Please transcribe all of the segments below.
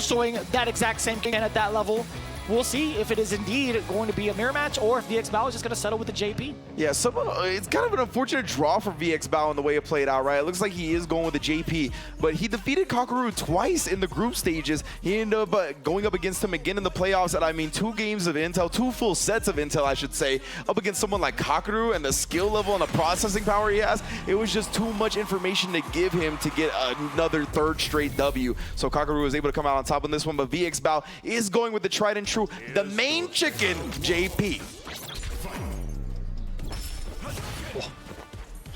showing that exact same Ken at that level. We'll see if it is indeed going to be a mirror match or if VxBao is just going to settle with the JP. Yeah, it's kind of an unfortunate draw for VxBao in the way it played out, right? It looks like he is going with the JP, but he defeated Takamura twice in the group stages. He ended up going up against him again in the playoffs, and I mean 2 games of intel, 2 full sets of intel, I should say, up against someone like Kakeru and the skill level and the processing power he has. It was just too much information to give him to get another 3rd straight W. So Kakeru was able to come out on top on this one, but VxBao is going with the tried and true, the main chicken, JP.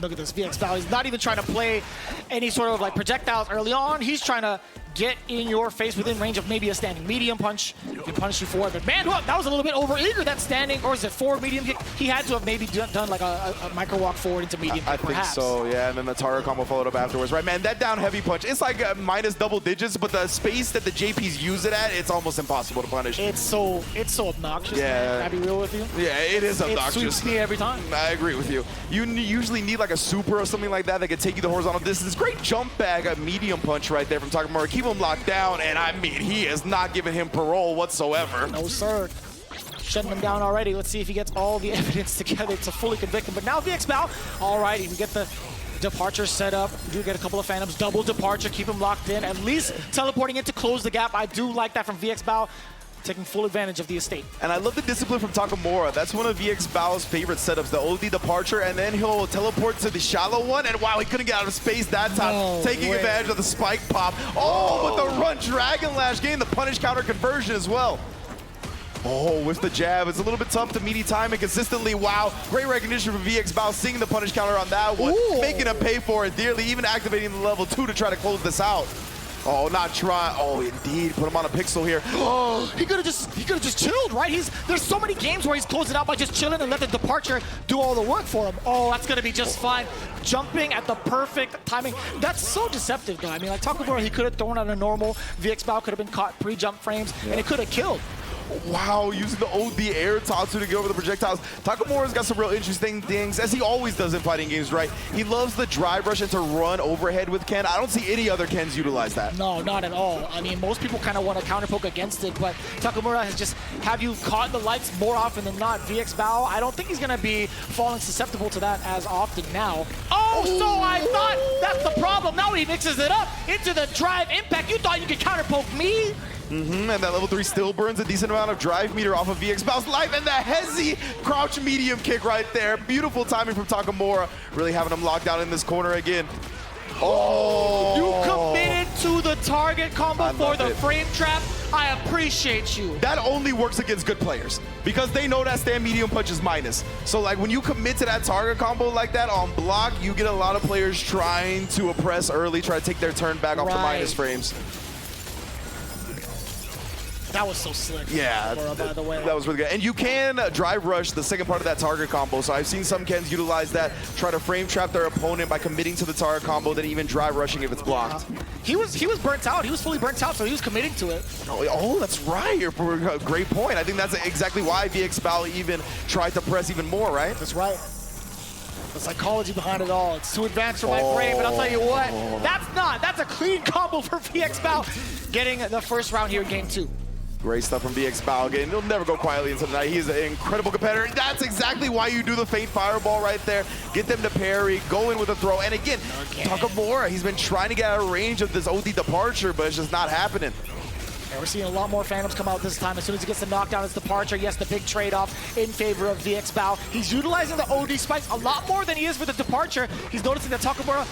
Look at this VxBao. He's not even trying to play any sort of like projectiles early on. He's trying to get in your face within range of maybe a standing medium punch. He can punish you for it. But man, look, that was a little bit over eager, that standing, or is it forward medium kick? He had to have maybe done like a micro walk forward into medium I kick, think so, yeah, and then the Tara combo followed up afterwards, right? Man, that down heavy punch, it's like minus double digits, but the space that the JPs use it at, it's almost impossible to punish. It's so obnoxious, yeah. man. Can I be real with you? Yeah, it is obnoxious. It sweeps me every time. I agree with you. You usually need like a super or something like that that can take you the horizontal distance. Great jump bag, a medium punch right there from Takamura. Keep him locked down, and I mean, he is not giving him parole whatsoever. No, sir. Shutting him down already. Let's see if he gets all the evidence together to fully convict him. But now VxBao, all right, we get the departure set up. We do get a couple of Phantoms, double departure, keep him locked in. At least teleporting in to close the gap. I do like that from VxBao. Taking full advantage of the estate. And I love the discipline from Takamura. That's one of VxBao's favorite setups, the OD departure, and then he'll teleport to the shallow one, and wow, he couldn't get out of space that time, taking advantage of the spike pop. Oh, with the run Dragon Lash, getting the punish counter conversion as well. Oh, with the jab, it's a little bit tough to meaty time it consistently. Wow, great recognition from VxBao, seeing the punish counter on that one, making him pay for it dearly, even activating the level 2 to try to close this out. Oh, not try. Oh, indeed. Put him on a pixel here. Oh, he could have just chilled, right? There's so many games where he's closing out by just chilling and let the departure do all the work for him. Oh, that's gonna be just fine. Jumping at the perfect timing. That's so deceptive, though. I mean, like Takamura, he could have thrown out a normal. VxBao could have been caught pre-jump frames, and it could have killed. Wow, using the OD air Tatsu to get over the projectiles. Takamura's got some real interesting things, as he always does in fighting games, right? He loves the drive rush and to run overhead with Ken. I don't see any other Kens utilize that. No, not at all. I mean, most people kind of want to counterpoke against it, but Takamura has just have you caught the lights more often than not. VxBao, I don't think he's going to be falling susceptible to that as often now. Oh, so I thought that's the problem. Now he mixes it up into the drive impact. You thought you could counterpoke me? And that level 3 still burns a decent amount of drive meter off of VxBao's life, and the Hezi crouch medium kick right there. Beautiful timing from Takamura, really having him locked down in this corner again. Oh! You committed to the target combo for the frame trap. I appreciate you. That only works against good players because they know that stand medium punch is minus. So like when you commit to that target combo like that on block, you get a lot of players trying to oppress early, try to take their turn back off the minus frames. That was so slick. Yeah, by the way. That was really good. And you can drive rush the second part of that target combo. So I've seen some Kens utilize that, try to frame trap their opponent by committing to the target combo, then even drive rushing if it's blocked. He was burnt out. He was fully burnt out, so he was committing to it. Oh, that's right. Great point. I think that's exactly why VxBao even tried to press even more, right? That's right. The psychology behind it all. It's too advanced for my brain, but I'll tell you what, that's a clean combo for VxBao, getting the first round here in game 2. Great stuff from VxBao again. He'll never go quietly into the night. He's an incredible competitor. That's exactly why you do the feint fireball right there. Get them to parry, go in with a throw. And again, Takamura, he's been trying to get out of range of this OD departure, but it's just not happening. Yeah, we're seeing a lot more Phantoms come out this time. As soon as he gets the knockdown, it's departure. Yes, the big trade-off in favor of VxBao. He's utilizing the OD spikes a lot more than he is for the departure. He's noticing that Takamura,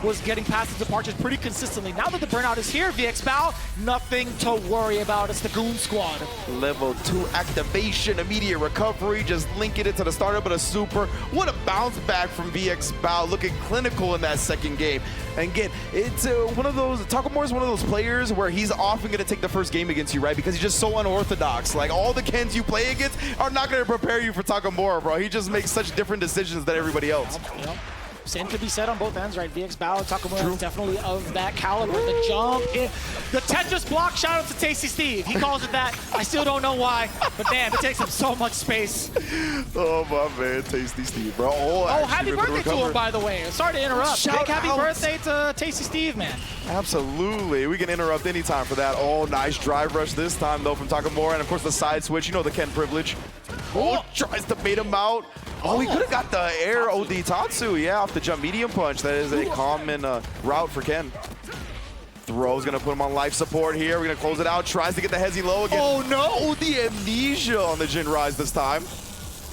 was getting past the departures pretty consistently. Now that the burnout is here, VxBao, nothing to worry about. It's the Goon Squad. Level 2 activation, immediate recovery, just linking it to the starter, but a super. What a bounce back from VxBao, looking clinical in that second game. And again, it's one of those, Takamura is one of those players where he's often going to take the first game against you, right? Because he's just so unorthodox. Like, all the Kens you play against are not going to prepare you for Takamura, bro. He just makes such different decisions than everybody else. Yep. Same could be said on both ends, right? VxBao and Takamura is definitely of that caliber. The jump, the Tetris block, shout out to Tasty Steve. He calls it that. I still don't know why, but damn, it takes up so much space. Oh, my man, Tasty Steve, bro. Oh, happy birthday to him, by the way. Sorry to interrupt. Big happy birthday to Tasty Steve, man. Absolutely. We can interrupt anytime for that. Oh, nice drive rush this time, though, from Takamura. And, of course, the side switch. You know the Ken privilege. Oh, tries to bait him out. Oh, he could have got the air OD Tatsu, yeah, off the jump medium punch. That is a common route for Ken. Throw's gonna put him on life support here. We're gonna close it out. Tries to get the Hezi low again. Oh no, the amnesia on the Jin Rise this time.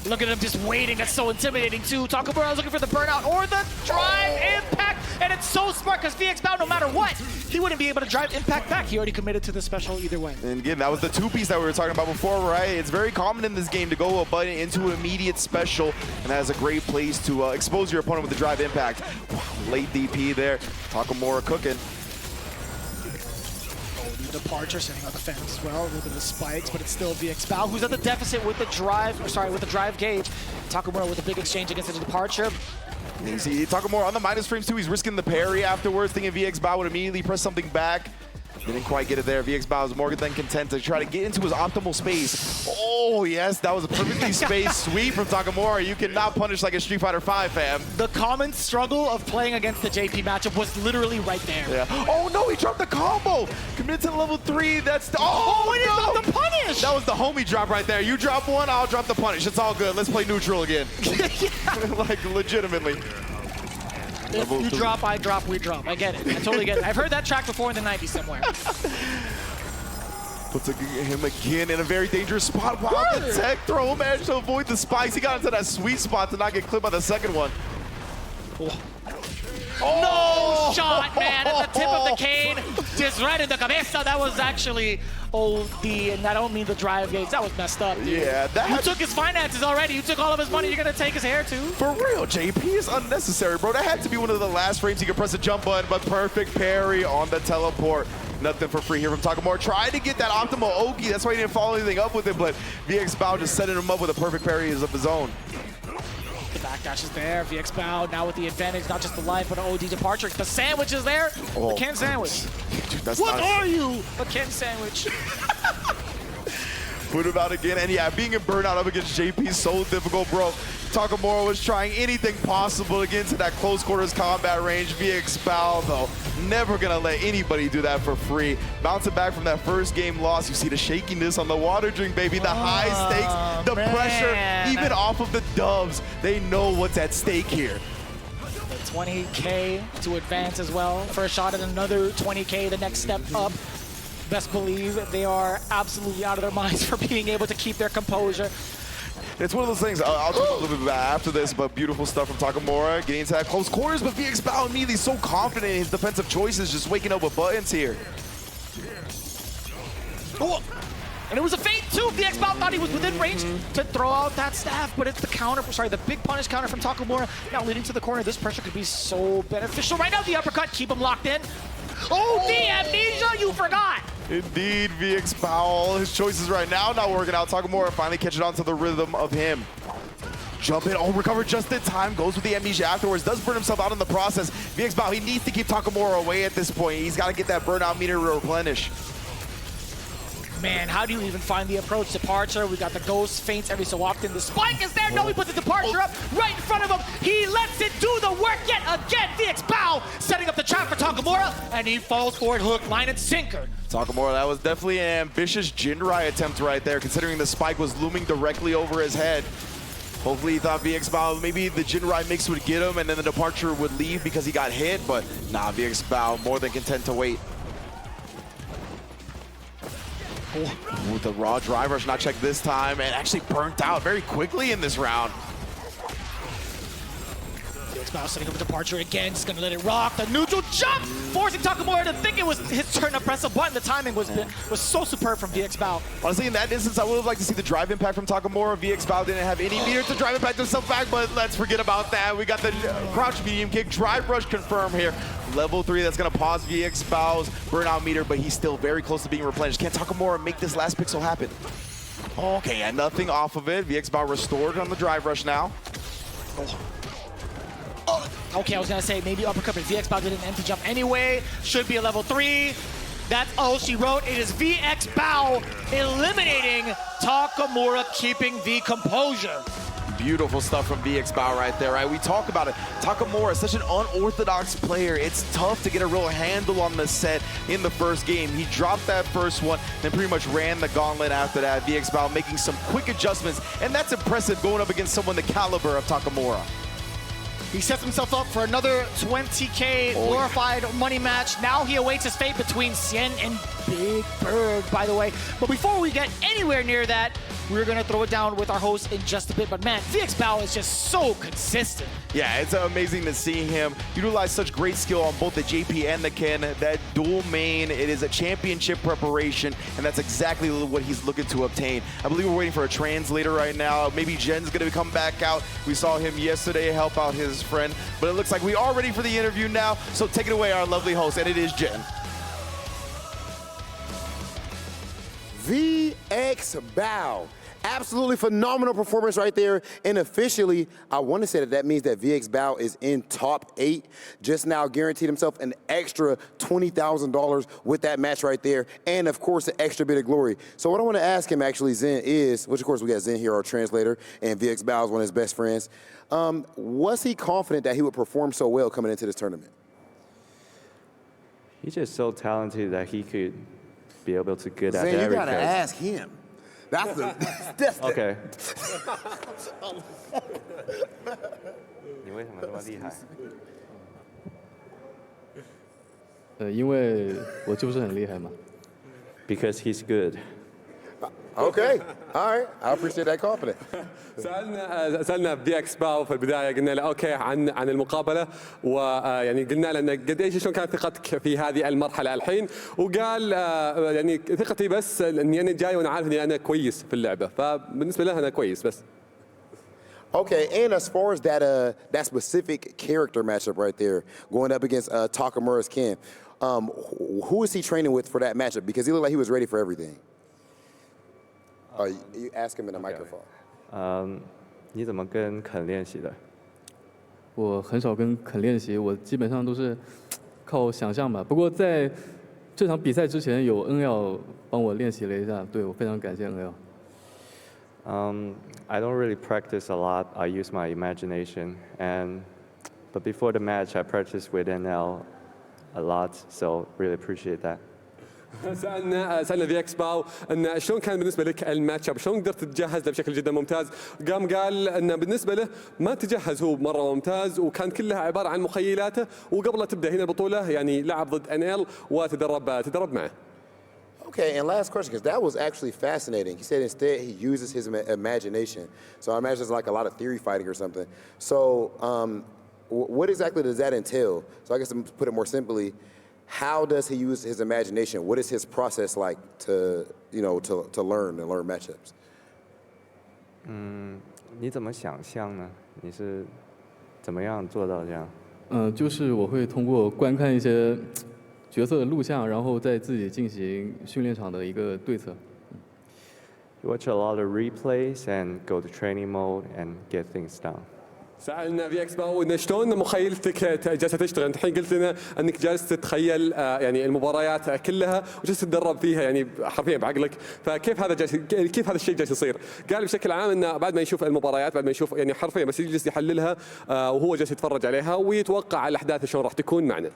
Look at him just waiting. That's so intimidating too. Takamura is looking for the burnout or the drive impact. And it's so smart because VxBao, no matter what, he wouldn't be able to drive impact back. He already committed to the special either way. And again, that was the two-piece that we were talking about before, right? It's very common in this game to go a button into an immediate special, and that is a great place to expose your opponent with the drive impact. Wow, late DP there. Takamura cooking. Departure setting up the fans as well, a little bit of the spikes, but it's still VxBao who's at the deficit with the drive, with the drive gauge. Takamura with a big exchange against the departure. You see Takamura on the minus frames too. He's risking the parry afterwards, thinking VxBao would immediately press something back. Didn't quite get it there. VxBao is more than content to try to get into his optimal space. Oh, yes, that was a perfectly spaced sweep from Takamura. You cannot punish like a Street Fighter V, fam. The common struggle of playing against the JP matchup was literally right there. Yeah. Oh, no, he dropped the combo. Committed to level 3. That's the... Oh, he dropped the punish. That was the homie drop right there. You drop one, I'll drop the punish. It's all good. Let's play neutral again. Like, legitimately. If you drop, I drop, we drop. I get it. I totally get it. I've heard that track before in the 90s somewhere. Puts him again in a very dangerous spot. Wow, the tech throw managed to avoid the spikes. He got into that sweet spot to not get clipped by the second one. Oh. No shot, man, at the tip of the cane. Just right in the cabeza. That was actually OD, and I don't mean the drive gauge. That was messed up, dude. Yeah, that You took his finances already. You took all of his money. You're going to take his hair, too? For real, JP is unnecessary, bro. That had to be one of the last frames he could press a jump button, but perfect parry on the teleport. Nothing for free here from Takamura. Tried to get that optimal Oki. That's why he didn't follow anything up with it, but VxBao just setting him up with a perfect parry of his own. The backdash is there. VxBao now with the advantage, not just the life, but an OD departure. The sandwich is there. Oh. The Ken sandwich. Dude, that's what are you? A Ken sandwich. Put him out again, and yeah, being in burnout up against JP is so difficult, bro. Takamura was trying anything possible to get into that close quarters combat range. VxBao, though, never gonna let anybody do that for free. Bouncing back from that first game loss, you see the shakiness on the water drink, baby. The high stakes, the pressure, even off of the dubs. They know what's at stake here. 20K to advance as well. First shot at another 20K, the next step up. Best believe they are absolutely out of their minds for being able to keep their composure. It's one of those things, I'll talk a little bit about after this, but beautiful stuff from Takamura, getting into that close quarters, but VxBao immediately so confident in his defensive choices, just waking up with buttons here. Oh, and it was a feint too. VxBao thought he was within range to throw out that staff, but it's the counter, the big punish counter from Takamura. Now leading to the corner, this pressure could be so beneficial. Right now, the uppercut, keep him locked in. Oh, the amnesia, you forgot. Indeed, VxBao, all his choices right now not working out. Takamura finally catching on to the rhythm of him. Jump in, oh, recover just in time, goes with the amnesia afterwards, does burn himself out in the process. VxBao, he needs to keep Takamura away at this point. He's got to get that burnout meter to replenish. Man, how do you even find the approach? Departure, we got the ghost feints every so often. The spike is there, no, he puts the departure up right in front of him. He lets it do the work yet again. VxBao setting up the trap for Takamura, and he falls for it, hook, line, and sinker. Takamura, that was definitely an ambitious Jinrai attempt right there, considering the spike was looming directly over his head. Hopefully he thought VxBao, maybe the Jinrai mix would get him and then the departure would leave because he got hit, but nah, VxBao more than content to wait. Ooh, the raw drive rush not checked this time and actually burnt out very quickly in this round. VxBao setting up a departure again, just gonna let it rock. The neutral jump, forcing Takamura to think it was his turn to press a button. The timing was so superb from VxBao. Honestly, in that instance, I would have liked to see the drive impact from Takamura. VxBao didn't have any meter to drive impact himself back, but let's forget about that. We got the crouch medium kick, drive rush confirmed here. Level 3, that's gonna pause VxBao's burnout meter, but he's still very close to being replenished. Can Takamura make this last pixel happen? Okay, and nothing off of it. VxBao restored on the drive rush now. Okay, I was gonna say maybe uppercut, but VxBao did an empty jump anyway. Should be a level 3. That's all she wrote. It is VxBao eliminating Takamura, keeping the composure. Beautiful stuff from VxBao right there, right? We talk about it. Takamura is such an unorthodox player. It's tough to get a real handle on the set in the first game. He dropped that first one, then pretty much ran the gauntlet after that. VxBao making some quick adjustments, and that's impressive going up against someone the caliber of Takamura. He sets himself up for another 20K glorified money match. Now he awaits his fate between Sien and Big Bird, by the way. But before we get anywhere near that, we're gonna throw it down with our host in just a bit. But man, VxBao is just so consistent. Yeah, it's amazing to see him utilize such great skill on both the JP and the Ken. That dual main, it is a championship preparation, and that's exactly what he's looking to obtain. I believe we're waiting for a translator right now. Maybe Jen's gonna come back out. We saw him yesterday help out his friend, but it looks like we are ready for the interview now. So take it away, our lovely host, and it is Jen. VxBao. Absolutely phenomenal performance right there. And officially, I want to say that means that VxBao is in top 8. Just now guaranteed himself an extra $20,000 with that match right there. And of course, an extra bit of glory. So what I want to ask him actually, Zen, is, which of course we got Zen here, our translator, and VxBao is one of his best friends. Was he confident that he would perform so well coming into this tournament? He's just so talented that he could be able to get at Zen, every you got to card. ask him. That's the, Okay. 你为什么这么厉害？因为我就是很厉害嘛。Because he's good. Okay, all right. I appreciate that confidence. سالنا VxBao في البدايه قلنا له اوكي عن المقابله ويعني قلنا له ان قديش شلون كانت ثقتك في هذه المرحله الحين وقال يعني ثقتي بس اني انا جاي وانا عارف اني انا كويس في اللعبه فبالنسبه له انا كويس بس. Okay, and as far as that specific character matchup right there, going up against Takamura's Ken, who is he training with for that matchup? Because he looked like he was ready for everything. You ask him in the microphone. 你怎么跟肯练习的？我很少跟肯练习，我基本上都是靠想象吧。不过在这场比赛之前，有NL帮我练习了一下，对我非常感谢NL。I don't really practice a lot. I use my imagination, but before the match, I practice with NL a lot. So really appreciate that. سالنا VxBao ان شلون كان بالنسبه لك الماتش اب شلون قدرت تتجهز له بشكل جدا ممتاز قال ان بالنسبه له ما تجهز هو مره ممتاز وكان كلها عباره عن مخيلاته وقبل لا تبدا هنا البطوله يعني لعب ضد NL وتدرب معه. Okay, and last question, because that was actually fascinating. He said instead he uses his imagination. So I imagine it's like a lot of theory fighting or something. So what exactly does that entail? So I guess to put it more simply, how does he use his imagination? What is his process like to learn matchups? 你怎么想象呢？你是怎么样做到这样？就是我会通过观看一些角色的录像，然后再自己进行训练场的一个对策。You watch a lot of replays and go to training mode and get things done. سالنا VxBao ان شلون مخيلتك جالسه تشتغل انت الحين قلت لنا انك جالس تتخيل يعني المباريات كلها وجالس تتدرب فيها يعني حرفيا بعقلك فكيف هذا كيف هذا الشيء جالس يصير؟ قال بشكل عام انه بعد ما يشوف المباريات بعد ما يشوف يعني حرفيا بس يجلس يحللها وهو جالس يتفرج عليها ويتوقع الاحداث شلون راح تكون معنا.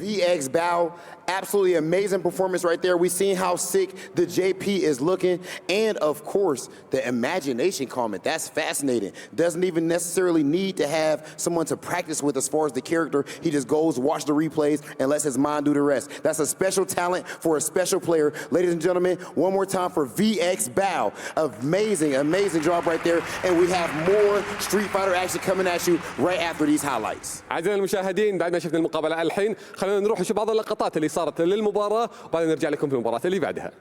VxBao, absolutely amazing performance right there. We've seen how sick the JP is looking. And of course, the imagination comment, that's fascinating. Doesn't even necessarily need to have someone to practice with as far as the character. He just goes, watch the replays, and lets his mind do the rest. That's a special talent for a special player. Ladies and gentlemen, one more time for VxBao. Amazing, amazing job right there. And we have more Street Fighter action coming at you right after these highlights. أعزائي المشاهدين بعد ما شفنا المقابلة الحين خلينا نروح نشوف بعض اللقطات اللي صارت للمباراة وبعدين نرجع لكم في المباراة اللي بعدها.